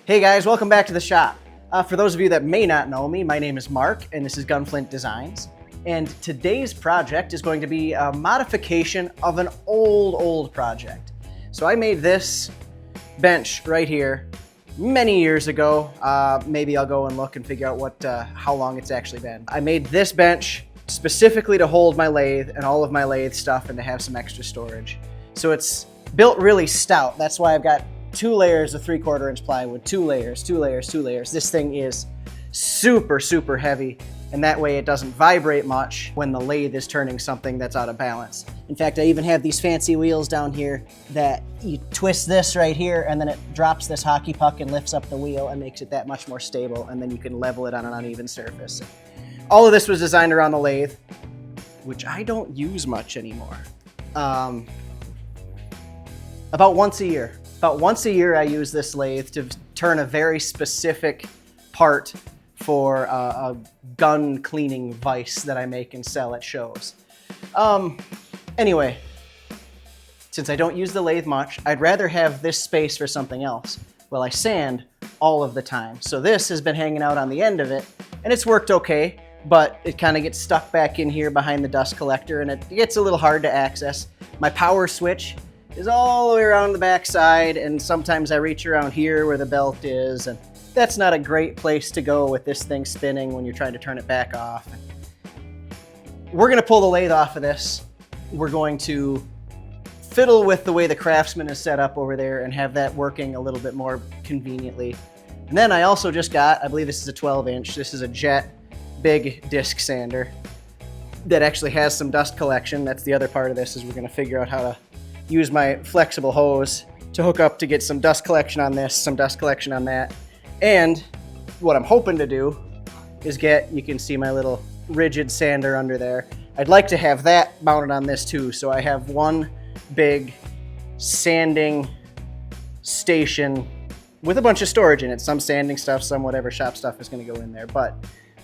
Hey guys, welcome back to the shop. For those of you that may not know me, my name is Mark and this is Gunflint Designs. And today's project is going to be a modification of an old project. So I made this bench right here many years ago. Maybe I'll go and look and figure out how long it's actually been. I made this bench specifically to hold my lathe and all of my lathe stuff and to have some extra storage. So it's built really stout. That's why I've got 2 layers of 3/4 inch plywood, 2 layers. This thing is super heavy, and that way it doesn't vibrate much when the lathe is turning something that's out of balance. In fact, I even have these fancy wheels down here that you twist this right here and then it drops this hockey puck and lifts up the wheel and makes it that much more stable, and then you can level it on an uneven surface. All of this was designed around the lathe, which I don't use much anymore. About once a year. About once a year I use this lathe to turn a very specific part for a gun cleaning vise that I make and sell at shows. Anyway, since I don't use the lathe much, I'd rather have this space for something else. Well, I sand all of the time. So this has been hanging out on the end of it, and it's worked okay, but it kind of gets stuck back in here behind the dust collector, and it gets a little hard to access. My power switch is all the way around the back side, and sometimes I reach around here where the belt is, and that's not a great place to go with this thing spinning when you're trying to turn it back off. We're gonna pull the lathe off of this. We're going to fiddle with the way the Craftsman is set up over there and have that working a little bit more conveniently. And then I also just got, I believe this is a 12 inch, this is a Jet big disc sander that actually has some dust collection. That's the other part of this, is we're gonna figure out how to use my flexible hose to hook up to get some dust collection on this, some dust collection on that. And what I'm hoping to do is get, you can see my little rigid sander under there. I'd like to have that mounted on this too. So I have one big sanding station with a bunch of storage in it. Some sanding stuff, some whatever shop stuff is gonna go in there. But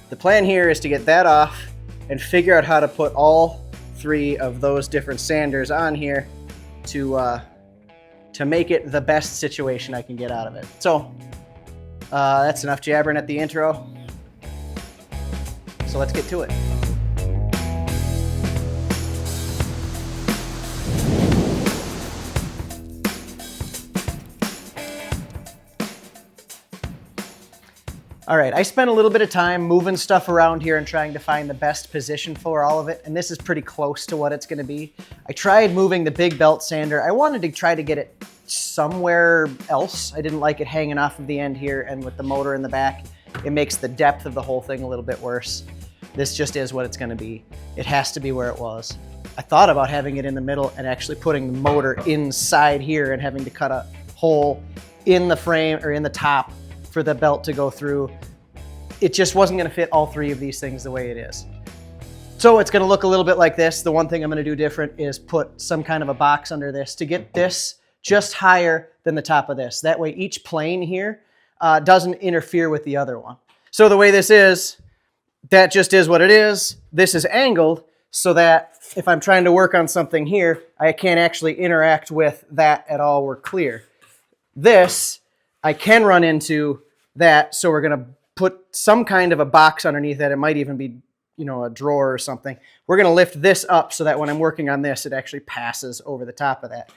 the plan here is to get that off and figure out how to put all 3 of those different sanders on here to make it the best situation I can get out of it. So that's enough jabbering at the intro. So let's get to it. All right, I spent a little bit of time moving stuff around here and trying to find the best position for all of it, and this is pretty close to what it's gonna be. I tried moving the big belt sander. I wanted to try to get it somewhere else. I didn't like it hanging off of the end here, and with the motor in the back, it makes the depth of the whole thing a little bit worse. This just is what it's gonna be. It has to be where it was. I thought about having it in the middle and actually putting the motor inside here and having to cut a hole in the frame or in the top for the belt to go through. It just wasn't gonna fit all 3 of these things the way it is. So it's gonna look a little bit like this. The one thing I'm gonna do different is put some kind of a box under this to get this just higher than the top of this. That way each plane here doesn't interfere with the other one. So the way this is, that just is what it is. This is angled so that if I'm trying to work on something here, I can't actually interact with that at all. We're clear. This, I can run into that, so we're gonna put some kind of a box underneath that. It might even be, you know, a drawer or something. We're gonna lift this up so that when I'm working on this, it actually passes over the top of that.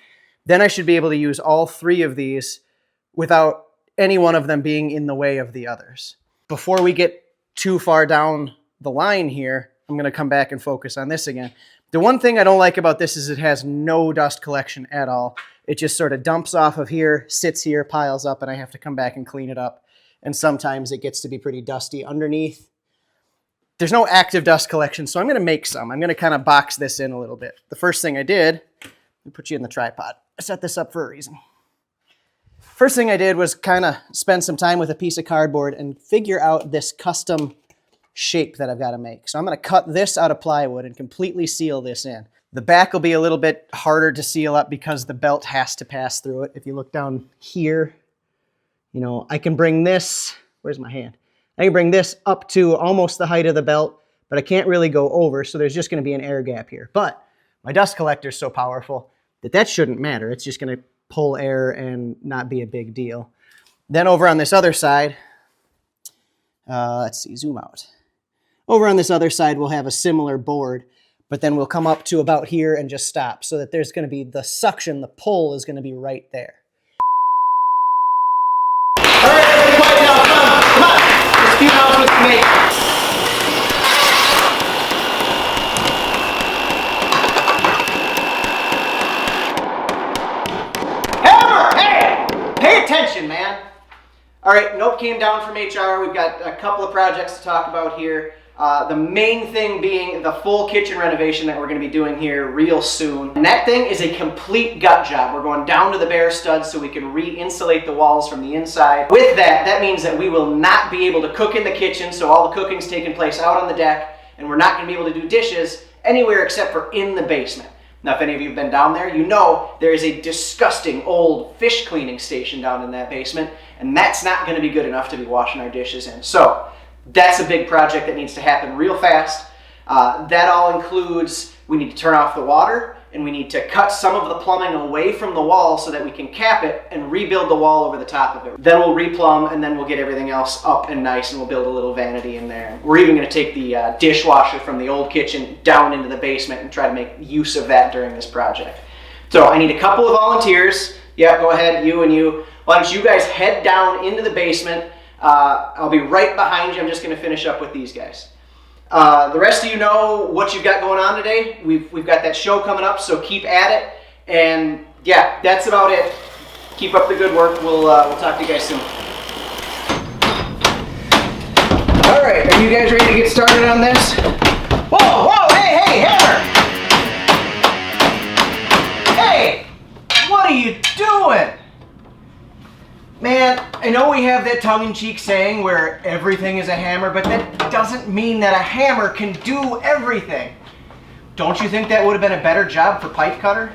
Then I should be able to use all 3 of these without any one of them being in the way of the others. Before we get too far down the line here, I'm gonna come back and focus on this again. The one thing I don't like about this is it has no dust collection at all. It just sort of dumps off of here, sits here, piles up, and I have to come back and clean it up. And sometimes it gets to be pretty dusty underneath. There's no active dust collection, so I'm gonna make some. I'm gonna kind of box this in a little bit. The first thing I did, let me put you in the tripod. I set this up for a reason. First thing I did was kind of spend some time with a piece of cardboard and figure out this custom shape that I've got to make. So I'm going to cut this out of plywood and completely seal this in. The back will be a little bit harder to seal up because the belt has to pass through it. If you look down here, you know, I can bring this, where's my hand? I can bring this up to almost the height of the belt, but I can't really go over, so there's just going to be an air gap here. But my dust collector is so powerful that shouldn't matter. It's just going to pull air and not be a big deal. Then over on this other side, let's see, zoom out. Over on this other side, we'll have a similar board, but then we'll come up to about here and just stop so that there's going to be the suction, the pull is going to be right there. All right, everybody quiet now, come on. Let's keep out with me. Hammer, hey, pay attention, man. All right, note came down from HR. We've got a couple of projects to talk about here. The main thing being the full kitchen renovation that we're going to be doing here real soon. And that thing is a complete gut job. We're going down to the bare studs so we can re-insulate the walls from the inside. With that, that means that we will not be able to cook in the kitchen, so all the cooking's taking place out on the deck, and we're not going to be able to do dishes anywhere except for in the basement. Now, if any of you have been down there, you know there is a disgusting old fish cleaning station down in that basement, and that's not going to be good enough to be washing our dishes in. So that's a big project that needs to happen real fast. That all includes, we need to turn off the water, and we need to cut some of the plumbing away from the wall so that we can cap it and rebuild the wall over the top of it. Then we'll replumb, and then we'll get everything else up and nice, and we'll build a little vanity in there. We're even going to take the dishwasher from the old kitchen down into the basement and try to make use of that during this project. So I need a couple of volunteers. Yeah, go ahead, you and you. Why don't you guys head down into the basement? I'll be right behind you. I'm just going to finish up with these guys. The rest of you know what you've got going on today. We've got that show coming up, so keep at it. And yeah, that's about it. Keep up the good work. We'll talk to you guys soon. All right, are you guys ready to get started on this? Whoa, whoa, hey, Hammer! Hey, what are you doing? Man, I know we have that tongue-in-cheek saying where everything is a hammer, but that doesn't mean that a hammer can do everything. Don't you think that would have been a better job for pipe cutter?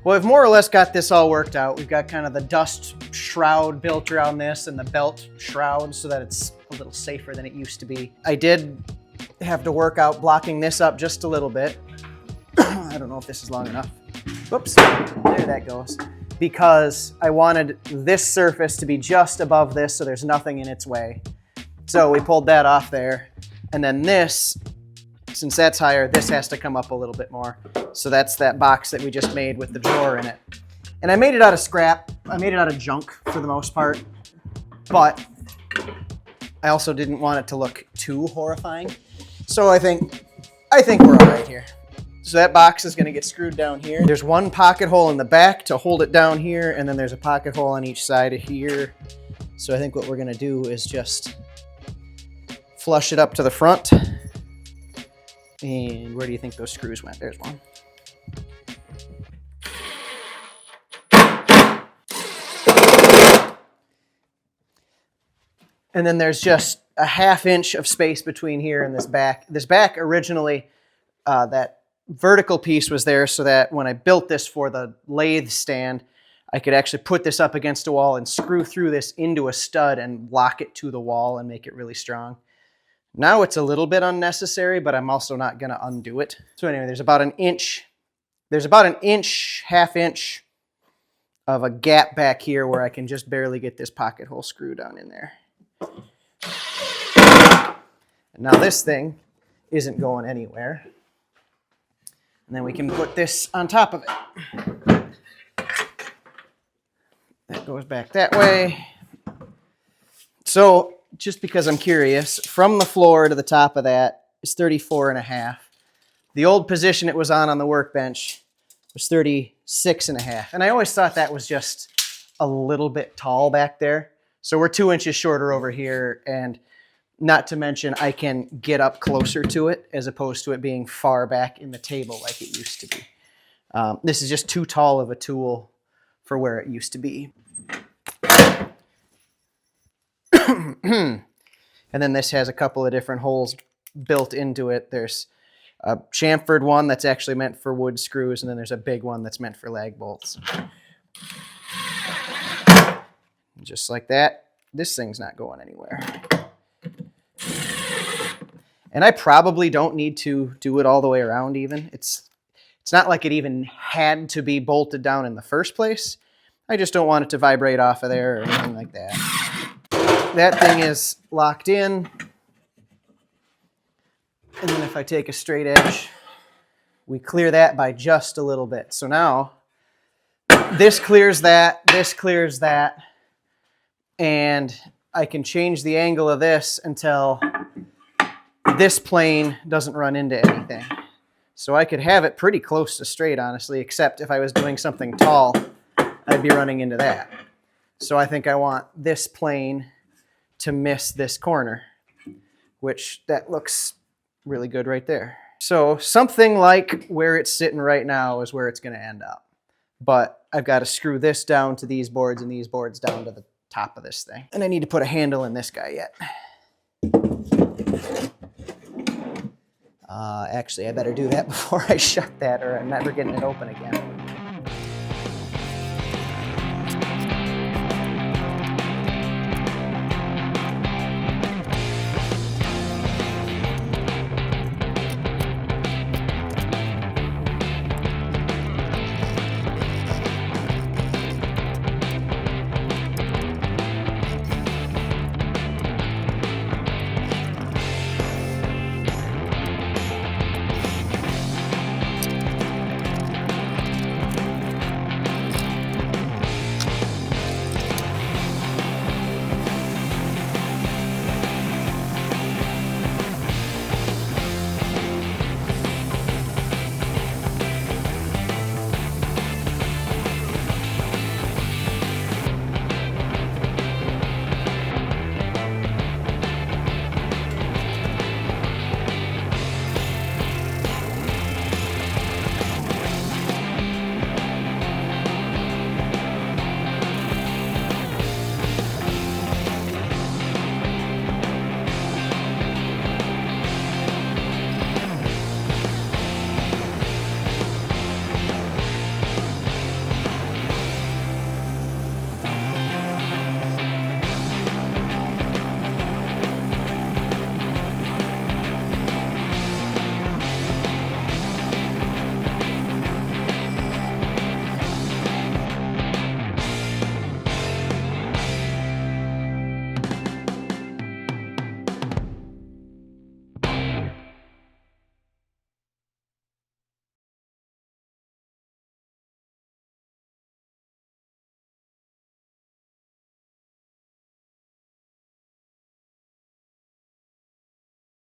Well, we've more or less got this all worked out. We've got kind of the dust shroud built around this and the belt shroud so that it's a little safer than it used to be. I did have to work out blocking this up just a little bit. I don't know if this is long enough. Whoops, there that goes. Because I wanted this surface to be just above this so there's nothing in its way. So we pulled that off there. And then this, since that's higher, this has to come up a little bit more. So that's that box that we just made with the drawer in it. And I made it out of scrap. I made it out of junk for the most part. But I also didn't want it to look too horrifying. So I think we're all right here. So that box is going to get screwed down here. There's one pocket hole in the back to hold it down here, and then there's a pocket hole on each side of here. So I think what we're going to do is just flush it up to the front. And where do you think those screws went? There's one. And then there's just a 1/2 inch of space between here and this back. This back originally, that vertical piece was there so that when I built this for the lathe stand, I could actually put this up against a wall and screw through this into a stud and lock it to the wall and make it really strong. Now it's a little bit unnecessary, but I'm also not going to undo it. So anyway, there's about an inch, half inch of a gap back here where I can just barely get this pocket hole screw down in there. And now this thing isn't going anywhere. And then we can put this on top of it. That goes back that way. So just because I'm curious, from the floor to the top of that is 34.5. The old position it was on the workbench was 36.5. And I always thought that was just a little bit tall back there. So we're 2 inches shorter over here, and not to mention I can get up closer to it as opposed to it being far back in the table like it used to be. This is just too tall of a tool for where it used to be. And then this has a couple of different holes built into it. There's a chamfered one that's actually meant for wood screws, and then there's a big one that's meant for lag bolts. Just like that, this thing's not going anywhere. And I probably don't need to do it all the way around even. It's not like it even had to be bolted down in the first place. I just don't want it to vibrate off of there or anything like that. That thing is locked in. And then if I take a straight edge, we clear that by just a little bit. So now this clears that, and I can change the angle of this until this plane doesn't run into anything. So I could have it pretty close to straight, honestly, except if I was doing something tall, I'd be running into that. So I think I want this plane to miss this corner, which that looks really good right there. So something like where it's sitting right now is where it's going to end up. But I've got to screw this down to these boards and these boards down to the top of this thing. And I need to put a handle in this guy yet. Actually, I better do that before I shut that, or I'm never getting it open again.